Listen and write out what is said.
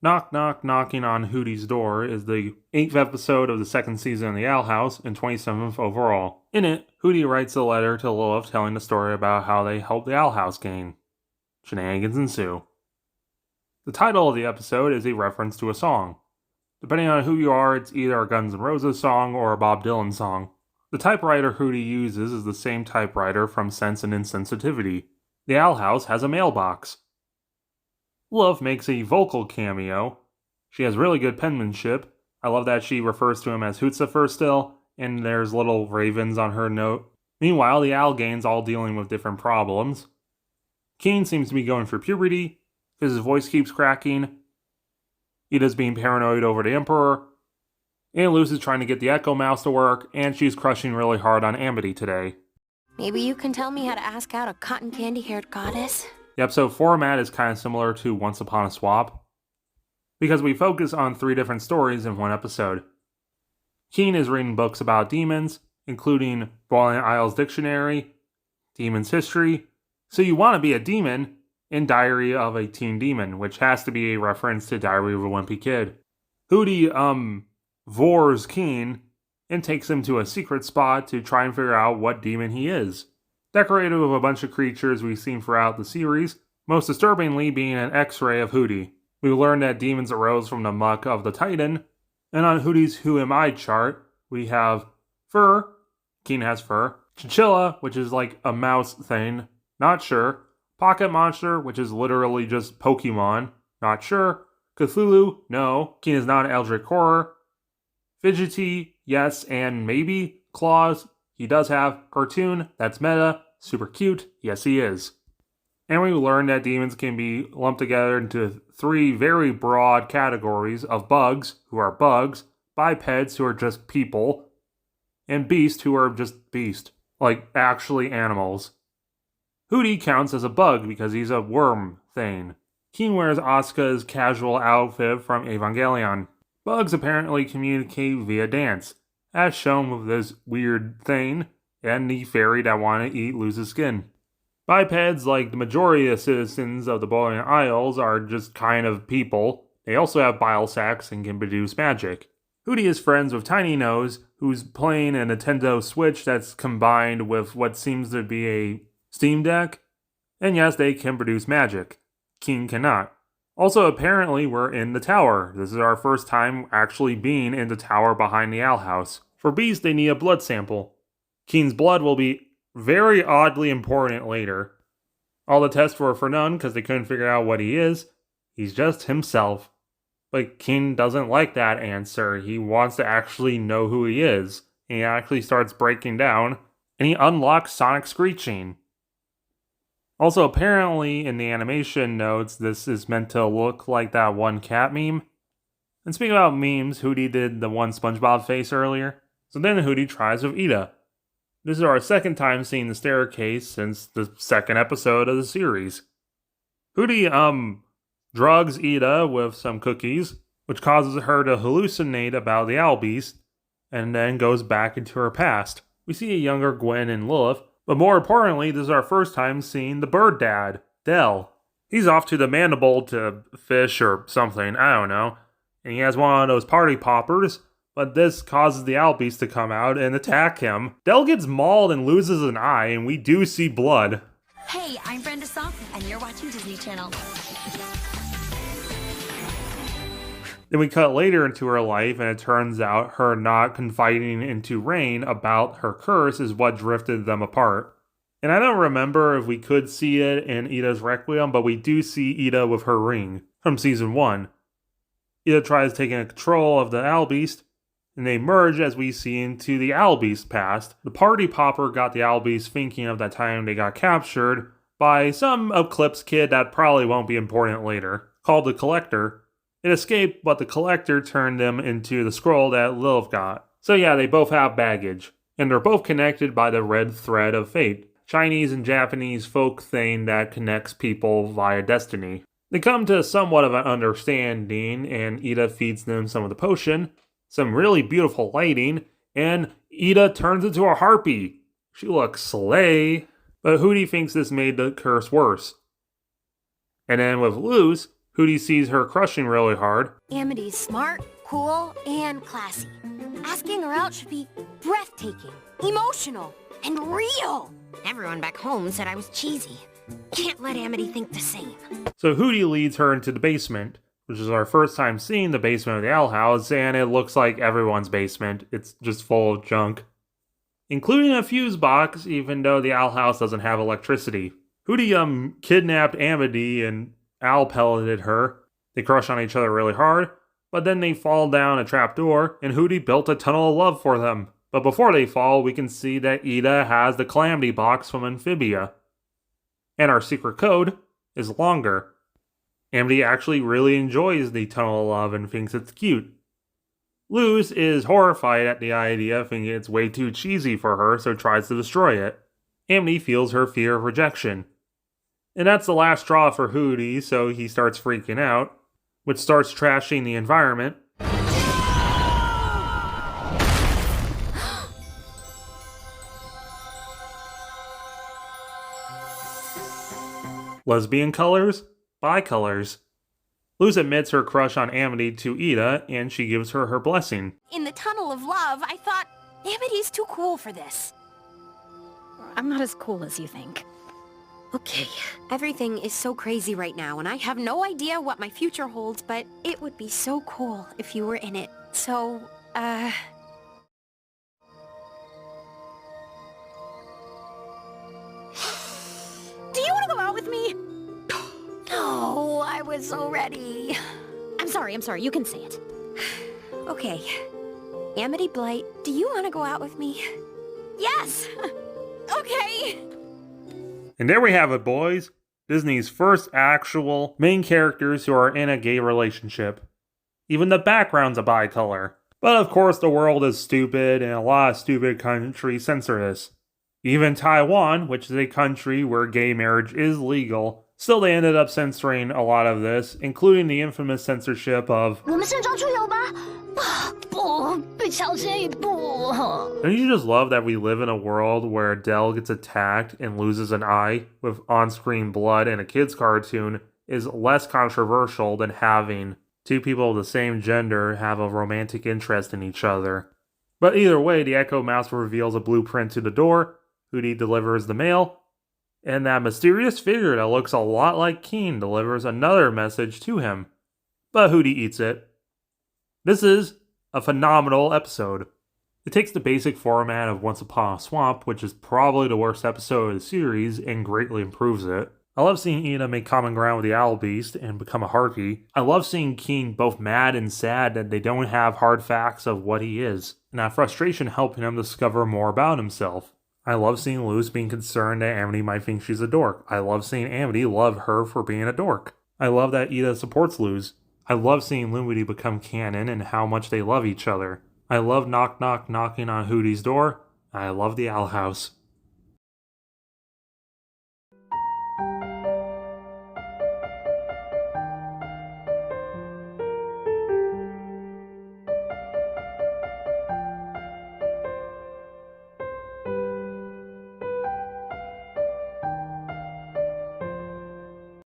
Knock Knock Knocking on Hooty's Door is the 8th episode of the second season of The Owl House and 27th overall. In it, Hooty writes a letter to Lilith telling the story about how they helped the Owl House gain. Shenanigans ensue. The title of the episode is a reference to a song. Depending on who you are, it's either a Guns N' Roses song or a Bob Dylan song. The typewriter Hooty uses is the same typewriter from Sense and Insensitivity. The Owl House has a mailbox. Lilith makes a vocal cameo. She has really good penmanship. I love that she refers to him as Hootsafer still, and there's little ravens on her note. Meanwhile, the Algain's all dealing with different problems. Keen seems to be going through puberty, because his voice keeps cracking. Ida's being paranoid over the Emperor. And Luce is trying to get the Echo Mouse to work, and she's crushing really hard on Amity today. Maybe you can tell me how to ask out a cotton candy-haired goddess? The episode format is kind of similar to Once Upon a Swap, because we focus on 3 different stories in one episode. Keen is reading books about demons, including Boiling Isles Dictionary, Demon's History, So You Want to Be a Demon, and Diary of a Teen Demon, which has to be a reference to Diary of a Wimpy Kid. Hooty, vores Keen and takes him to a secret spot to try and figure out what demon he is. Decorated with a bunch of creatures we've seen throughout the series, most disturbingly being an X-ray of Hooty. We learn that demons arose from the muck of the Titan, and on Hooty's Who Am I chart, we have fur, Keen has fur, chinchilla, which is like a mouse thing, not sure, pocket monster, which is literally just Pokemon, not sure, Cthulhu, no, Keen is not an eldritch horror, fidgety, yes and maybe, claws, he does have, cartoon, that's meta, super cute, yes he is. And we learned that demons can be lumped together into 3 very broad categories of bugs, who are bugs, bipeds, who are just people, and beasts, who are just beast, like actually animals. Hooty counts as a bug because he's a worm thing. Keen wears Asuka's casual outfit from Evangelion. Bugs apparently communicate via dance, as shown with this weird thing and the fairy that want to eat Luce's skin. Bipeds, like the majority of citizens of the Boiling Isles, are just kind of people. They also have bile sacs and can produce magic. Hooty is friends with Tiny Nose, who's playing a Nintendo Switch that's combined with what seems to be a Steam Deck. And yes, they can produce magic. Keen cannot. Also, apparently, we're in the tower. This is our first time actually being in the tower behind the Owl House. For bees, they need a blood sample. Keen's blood will be very oddly important later. All the tests were for none because they couldn't figure out what he is. He's just himself. But Keen doesn't like that answer. He wants to actually know who he is. And he actually starts breaking down, and he unlocks Sonic Screeching. Also, apparently, in the animation notes, this is meant to look like that one cat meme. And speaking about memes, Hooty did the one SpongeBob face earlier. So then Hooty tries with Ida. This is our second time seeing the staircase since the second episode of the series. Hooty, drugs Ida with some cookies, which causes her to hallucinate about the Owl Beast, and then goes back into her past. We see a younger Gwen and Lilith, but more importantly, this is our first time seeing the bird dad, Del. He's off to the mandible to fish or something, I don't know. And he has one of those party poppers, but this causes the Owl Beast to come out and attack him. Del gets mauled and loses an eye, and we do see blood. Hey, I'm Brenda Song, and you're watching Disney Channel. Then we cut later into her life, and it turns out her not confiding into Rain about her curse is what drifted them apart. And I don't remember if we could see it in Ida's Requiem, but we do see Ida with her ring from season 1. Ida tries taking control of the Owl Beast, and they merge as we see into the Owl Beast past. The party popper got the Owl Beast thinking of that time they got captured by some Eclipse kid that probably won't be important later, called the Collector. It escaped, but the Collector turned them into the scroll that Lilith got. So yeah, they both have baggage. And they're both connected by the red thread of fate. Chinese and Japanese folk thing that connects people via destiny. They come to somewhat of an understanding, and Ida feeds them some of the potion, some really beautiful lighting, and Ida turns into a harpy. She looks slay, but Hooty thinks this made the curse worse. And then with Luce, Hooty sees her crushing really hard. Amity's smart, cool, and classy. Asking her out should be breathtaking, emotional, and real. Everyone back home said I was cheesy. Can't let Amity think the same. So Hooty leads her into the basement, which is our first time seeing the basement of the owl house, and it looks like everyone's basement. It's just full of junk, including a fuse box, even though the owl house doesn't have electricity. Hooty kidnapped Amity and Al pelleted her. They crush on each other really hard, but then they fall down a trapdoor, and Hooty built a tunnel of love for them. But before they fall, we can see that Ida has the Calamity box from Amphibia. And our secret code is longer. Amity actually really enjoys the tunnel of love and thinks it's cute. Luz is horrified at the idea, thinking it's way too cheesy for her, so tries to destroy it. Amity feels her fear of rejection. And that's the last straw for Hooty, so he starts freaking out, which starts trashing the environment. Lesbian colors? Bicolors. Luz admits her crush on Amity to Ida, and she gives her her blessing. In the tunnel of love, I thought, Amity's too cool for this. I'm not as cool as you think. Okay. Everything is so crazy right now, and I have no idea what my future holds, but it would be so cool if you were in it. So, Do you want to go out with me? No, I was so ready. I'm sorry, you can say it. Okay. Amity Blight, do you want to go out with me? Yes! Okay! And there we have it, boys. Disney's first actual main characters who are in a gay relationship. Even the background's a bicolor. But of course the world is stupid, and a lot of stupid countries censor this. Even Taiwan, which is a country where gay marriage is legal, still they ended up censoring a lot of this, including the infamous censorship of... Don't you just love that we live in a world where Adele gets attacked and loses an eye with on-screen blood in a kid's cartoon is less controversial than having two people of the same gender have a romantic interest in each other. But either way, the Echo Mouse reveals a blueprint to the door, Hooty delivers the mail, and that mysterious figure that looks a lot like Keen delivers another message to him. But Hooty eats it. This is a phenomenal episode. It takes the basic format of Once Upon a Swamp, which is probably the worst episode of the series, and greatly improves it. I love seeing Ida make common ground with the Owl Beast and become a Harpy. I love seeing Keen both mad and sad that they don't have hard facts of what he is, and that frustration helping him discover more about himself. I love seeing Luz being concerned that Amity might think she's a dork. I love seeing Amity love her for being a dork. I love that Ida supports Luz. I love seeing Lumity become canon and how much they love each other. I love knocking on Hooty's door. I love the Owl House.